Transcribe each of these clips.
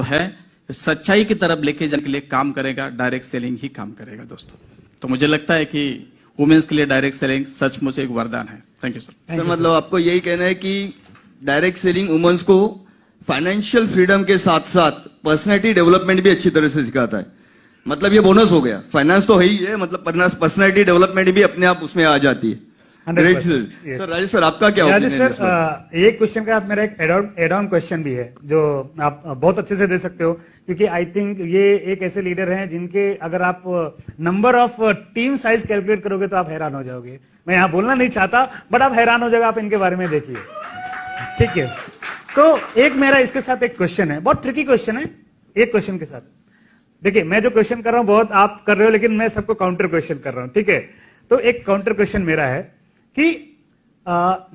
है सच्चाई की तरफ लेके जाने के लिए काम करेगा, डायरेक्ट सेलिंग ही काम करेगा दोस्तों। तो मुझे लगता है कि वुमेन्स के लिए डायरेक्ट सेलिंग सचमुच एक वरदान है। Thank you sir. मतलब आपको यही कहना है कि डायरेक्ट सेलिंग वुमेन्स को फाइनेंशियल फ्रीडम के साथ साथ पर्सनैलिटी डेवलपमेंट भी अच्छी तरह से सिखाता है। मतलब ये बोनस हो गया, फाइनेंस तो है ही है, मतलब पर्सनैलिटी डेवलपमेंट भी अपने आप उसमें आ जाती है। Great sir. राजेश सर, आपका क्या ओपिनियन है? सर एक क्वेश्चन का मेरा एक एड ऑन क्वेश्चन भी है जो आप बहुत अच्छे से दे सकते हो, क्योंकि आई थिंक ये एक ऐसे लीडर हैं जिनके अगर आप number of team size calculate करोगे तो आप हैरान हो जाओगे। मैं यहाँ बोलना नहीं चाहता बट आप हैरान हो जाओगे, आप इनके बारे में देखिए। ठीक है, तो एक मेरा इसके साथ एक क्वेश्चन है, बहुत ट्रिकी क्वेश्चन है। एक क्वेश्चन के साथ देखिए, मैं जो क्वेश्चन कर रहा हूं बहुत आप कर रहे हो, लेकिन मैं सबको काउंटर क्वेश्चन कर रहा हूं। ठीक है, तो एक काउंटर क्वेश्चन मेरा है कि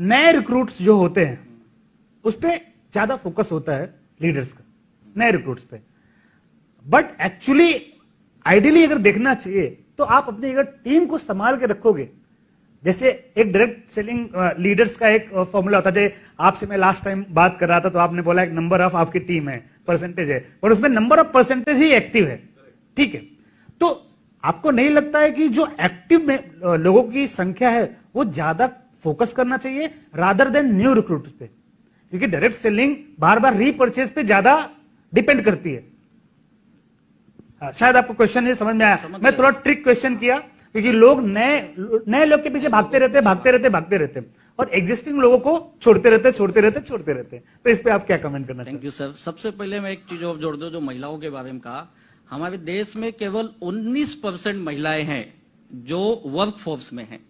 नए रिक्रूट्स जो होते हैं उस पर ज्यादा फोकस होता है लीडर्स का, नए रिक्रूट्स पे। बट एक्चुअली आइडियली अगर देखना चाहिए तो आप अपनी अगर टीम को संभाल के रखोगे, जैसे एक डायरेक्ट सेलिंग लीडर्स का एक फॉर्मूला होता है। आपसे मैं लास्ट टाइम बात कर रहा था तो आपने बोला एक नंबर ऑफ आपकी टीम है, परसेंटेज है, और उसमें number of percentage he active है। ठीक है, तो आपको नहीं लगता है कि जो एक्टिव लोगों की संख्या है वो ज्यादा फोकस करना चाहिए रादर देन न्यू रिक्रूट पे? क्योंकि डायरेक्ट सेलिंग बार बार रीपर्चेज पे ज्यादा डिपेंड करती है। शायद आपको क्वेश्चन ये समझ में आया। मैं थोड़ा ट्रिक क्वेश्चन किया क्योंकि लोग नए लोग के पीछे भागते रहते और एग्जिस्टिंग लोगों को छोड़ते रहते। तो इस पे आप क्या कमेंट करना? Thank you sir. सबसे पहले मैं एक चीज और जोड़ दूं, जो महिलाओं के बारे में कहा, हमारे देश में केवल 19% महिलाएं हैं जो वर्क फोर्स में हैं,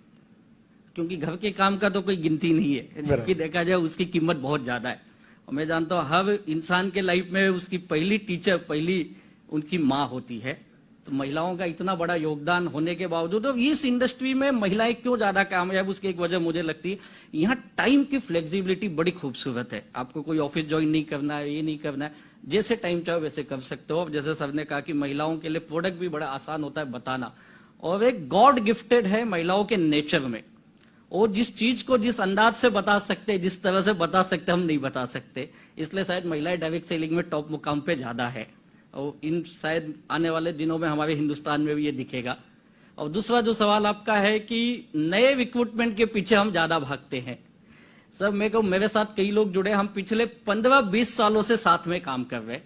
क्योंकि घर के काम का तो कोई गिनती नहीं है, जबकि देखा जाए उसकी कीमत बहुत ज्यादा है। और मैं जानता हूं हर इंसान के लाइफ में उसकी पहली टीचर, पहली उनकी माँ होती है। तो महिलाओं का इतना बड़ा योगदान होने के बावजूद तो इस इंडस्ट्री में महिलाएं क्यों ज्यादा कामयाब, उसकी एक वजह मुझे लगती है यहाँ टाइम की फ्लेक्सिबिलिटी बड़ी खूबसूरत है। आपको कोई ऑफिस ज्वाइन नहीं करना है, ये नहीं करना है, जैसे टाइम चाहो वैसे कर सकते हो। जैसे सर ने कहा कि महिलाओं के लिए प्रोडक्ट भी बड़ा आसान होता है बताना, और एक गॉड गिफ्टेड है महिलाओं के नेचर में। और जिस चीज को जिस अंदाज से बता सकते, जिस तरह से बता सकते, हम नहीं बता सकते। इसलिए शायद महिलाएं डायरेक्ट सेलिंग में टॉप मुकाम पे ज्यादा है, और इन शायद आने वाले दिनों में हमारे हिंदुस्तान में भी ये दिखेगा। और दूसरा जो सवाल आपका है कि नए रिक्रूटमेंट के पीछे हम ज्यादा भागते हैं। सर मैं कहूं, मेरे साथ कई लोग जुड़े, हम पिछले 15-20 सालों से साथ में काम कर रहे हैं।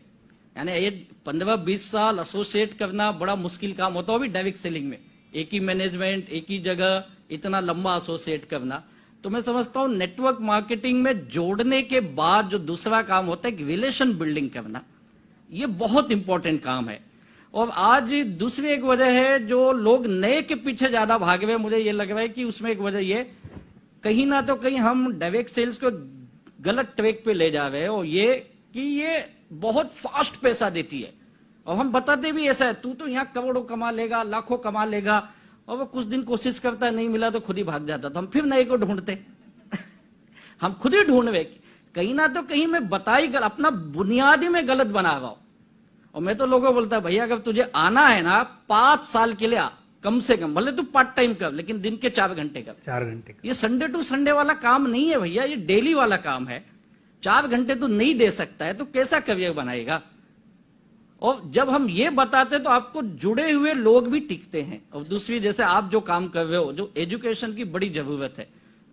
यानी ये 15-20 साल एसोसिएट करना बड़ा मुश्किल काम होता है अभी डायरेक्ट सेलिंग में, एक ही मैनेजमेंट, एक ही जगह, इतना लंबा एसोसिएट करना। तो मैं समझता हूं नेटवर्क मार्केटिंग में जोड़ने के बाद जो दूसरा काम होता है रिलेशन बिल्डिंग करना, ये बहुत इंपॉर्टेंट काम है। और आज दूसरी एक वजह है जो लोग नए के पीछे ज्यादा भाग रहे हैं, मुझे ये लग रहा है कि उसमें एक वजह ये कहीं ना तो कहीं हम डायरेक्ट सेल्स को गलत ट्रैक पे ले जा रहे हैं, और ये कि ये बहुत फास्ट पैसा देती है। और हम बताते भी ऐसा है, तू तो यहाँ करोड़ों कमा लेगा, लाखों कमा लेगा, और वो कुछ दिन कोशिश करता है, नहीं मिला तो खुद ही भाग जाता। तो हम फिर नए को ढूंढते हम खुद ही ढूंढ रहे, कहीं ना तो कहीं मैं बताई अपना बुनियादी में गलत बना रहा हूं। और मैं तो लोगों को बोलता भैया अगर तुझे आना है ना 5 साल के लिए आ, कम से कम, भले तू पार्ट टाइम कर, लेकिन दिन के 4 घंटे कर। 4 घंटे ये संडे टू संडे वाला काम नहीं है भैया, ये डेली वाला काम है। 4 घंटे तो नहीं दे सकता है तो कैसा करियर बनाएगा? और जब हम ये बताते तो आपको जुड़े हुए लोग भी टिकते हैं। और दूसरी, जैसे आप जो काम कर रहे हो, जो एजुकेशन की बड़ी जरूरत है,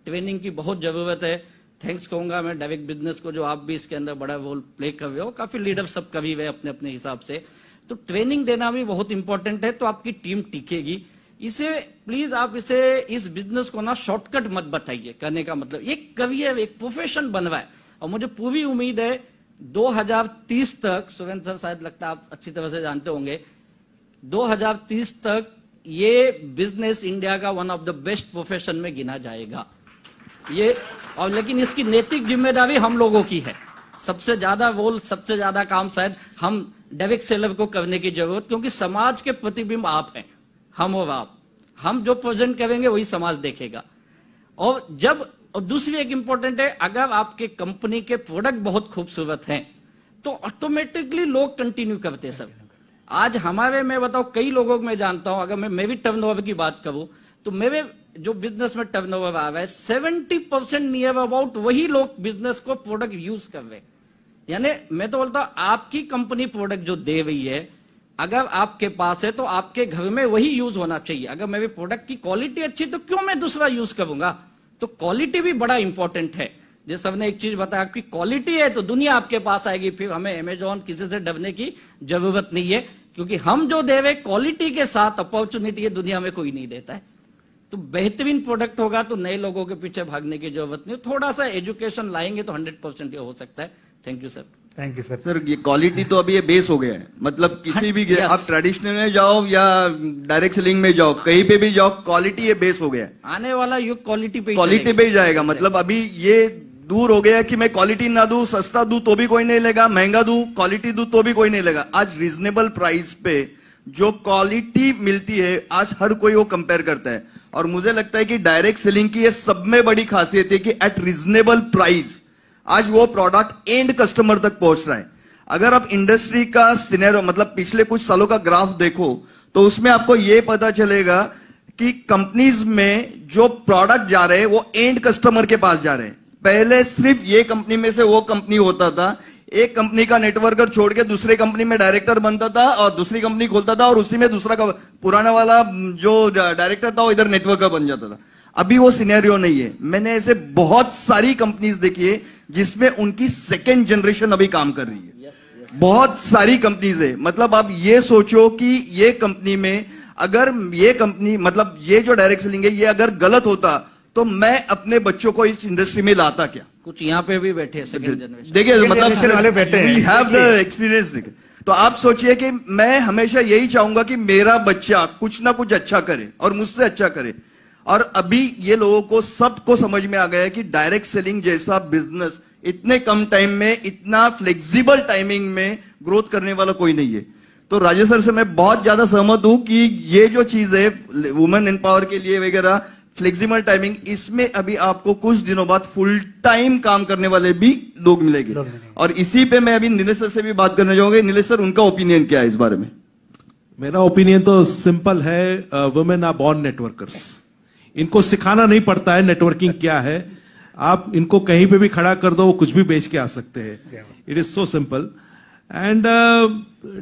ट्रेनिंग की बहुत जरूरत है। थैंक्स कहूंगा मैं डायरेक्ट बिजनेस को, जो आप भी इसके अंदर बड़ा रोल प्ले कर रहे हो, काफी लीडर सब कभी हुए अपने अपने हिसाब से। तो ट्रेनिंग देना भी बहुत इंपॉर्टेंट है, तो आपकी टीम टिकेगी। इसे प्लीज आप इस बिजनेस को ना शॉर्टकट मत बताइए। करने का मतलब एक करियर, एक प्रोफेशन बन रहा है। और मुझे पूरी उम्मीद है 2030 तक, सुरेंद्र सर शायद लगता है आप अच्छी तरह से जानते होंगे, 2030 तक ये बिजनेस इंडिया का one of the best profession में गिना जाएगा ये। और लेकिन इसकी नैतिक जिम्मेदारी हम लोगों की है। सबसे ज्यादा रोल, सबसे ज्यादा काम शायद हम डायरेक्ट सेलर को करने की जरूरत, क्योंकि समाज के प्रतिबिंब आप हैं, हम और आप। हम जो प्रेजेंट करेंगे वही समाज देखेगा। और दूसरी एक इंपॉर्टेंट है, अगर आपके कंपनी के प्रोडक्ट बहुत खूबसूरत हैं तो ऑटोमेटिकली लोग कंटिन्यू करते हैं। सब आज हमारे, मैं बताऊं, कई लोगों को मैं जानता हूं, अगर मैं मेरी टर्नओवर की बात करूं तो मेरे जो बिजनेस में टर्नओवर आ रहा है 70% नियर अबाउट वही लोग बिजनेस को प्रोडक्ट यूज कर रहे हैं। यानी मैं तो बोलता हूं आपकी कंपनी प्रोडक्ट जो दे रही है, अगर आपके पास है तो आपके घर में वही यूज होना चाहिए। अगर मेरे प्रोडक्ट की क्वालिटी अच्छी तो क्यों मैं दूसरा यूज करूंगा? तो क्वालिटी भी बड़ा इंपॉर्टेंट है। जैसे सबने एक चीज बताया, आपकी क्वालिटी है तो दुनिया आपके पास आएगी, फिर हमें अमेजॉन किसी से डरने की जरूरत नहीं है, क्योंकि हम जो दे रहे क्वालिटी के साथ अपॉर्चुनिटी है दुनिया में कोई नहीं देता है। तो बेहतरीन प्रोडक्ट होगा तो नए लोगों के पीछे भागने की जरूरत नहीं। थोड़ा सा एजुकेशन लाएंगे तो 100% ये हो सकता है। Thank you sir. Thank you sir. Sir ये क्वालिटी तो अभी ये बेस हो गया है, मतलब किसी भी Yes. आप ट्रेडिशनल में जाओ या डायरेक्ट सेलिंग में जाओ, कहीं पे भी जाओ, क्वालिटी ये बेस हो गया है, आने वाला युग क्वालिटी पे ही क्वालिटी चलेगा। पे ही जाएगा। मतलब अभी ये दूर हो गया कि मैं क्वालिटी ना दूं, सस्ता दूं तो भी कोई नहीं लेगा, महंगा दूं, क्वालिटी दूं तो भी कोई नहीं लेगा। आज रीजनेबल प्राइस पे जो क्वालिटी मिलती है आज हर कोई वो कंपेयर करता है, और मुझे लगता है कि डायरेक्ट सेलिंग की ये सब में बड़ी खासियत है कि एट रीजनेबल प्राइस आज वो प्रोडक्ट एंड कस्टमर तक पहुंच रहा है। अगर आप इंडस्ट्री का सिनेरियो मतलब पिछले कुछ सालों का ग्राफ देखो तो उसमें आपको ये पता चलेगा कि कंपनीज में जो प्रोडक्ट जा रहे हैं वो एंड कस्टमर के पास जा रहे हैं। पहले सिर्फ ये कंपनी में से वो कंपनी होता था, एक कंपनी का नेटवर्कर छोड़ के दूसरे कंपनी में डायरेक्टर बनता था और दूसरी कंपनी खोलता था और उसी में दूसरा पुराना वाला जो डायरेक्टर था वो इधर नेटवर्कर बन जाता था। अभी वो सिनेरियो नहीं है। मैंने ऐसे बहुत सारी कंपनीज देखी है जिसमें उनकी सेकेंड जनरेशन अभी काम कर रही है। बहुत सारी कंपनीज है। मतलब आप ये सोचो कि ये कंपनी में अगर ये कंपनी मतलब ये जो डायरेक्ट सेलिंग है ये अगर गलत होता तो मैं अपने बच्चों को इस इंडस्ट्री में लाता क्या? कुछ यहाँ पे भी बैठे हैं सेकंड जनरेशन। देखिए generation वाले बैठे हैं। We have the experience. तो आप सोचिए कि मैं हमेशा यही चाहूंगा कि मेरा बच्चा कुछ ना कुछ अच्छा करे और मुझसे अच्छा करे। और अभी ये लोगों को सबको समझ में आ गया है कि डायरेक्ट सेलिंग जैसा बिजनेस इतने कम टाइम में इतना फ्लेक्सिबल टाइमिंग में ग्रोथ करने वाला कोई नहीं है। तो राजेश सर से मैं बहुत ज्यादा सहमत हूं कि ये जो चीज है वुमेन एम्पावर के लिए वगैरह फ्लेक्सिबल टाइमिंग, इसमें अभी आपको कुछ दिनों बाद फुल टाइम काम करने वाले भी लोग मिलेंगे। और इसी पे मैं अभी नीलेश सर से भी बात करना चाहूंगा। नीलेश सर, उनका ओपिनियन क्या है इस बारे में? मेरा ओपिनियन तो सिंपल है, वुमेन आर बॉर्न नेटवर्कर्स। इनको सिखाना नहीं पड़ता है नेटवर्किंग क्या है। आप इनको कहीं पे भी खड़ा कर दो, वो कुछ भी बेच के आ सकते हैं। It is so simple and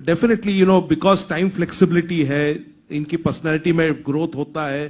definitely because time flexibility है, इनकी पर्सनैलिटी में ग्रोथ होता है।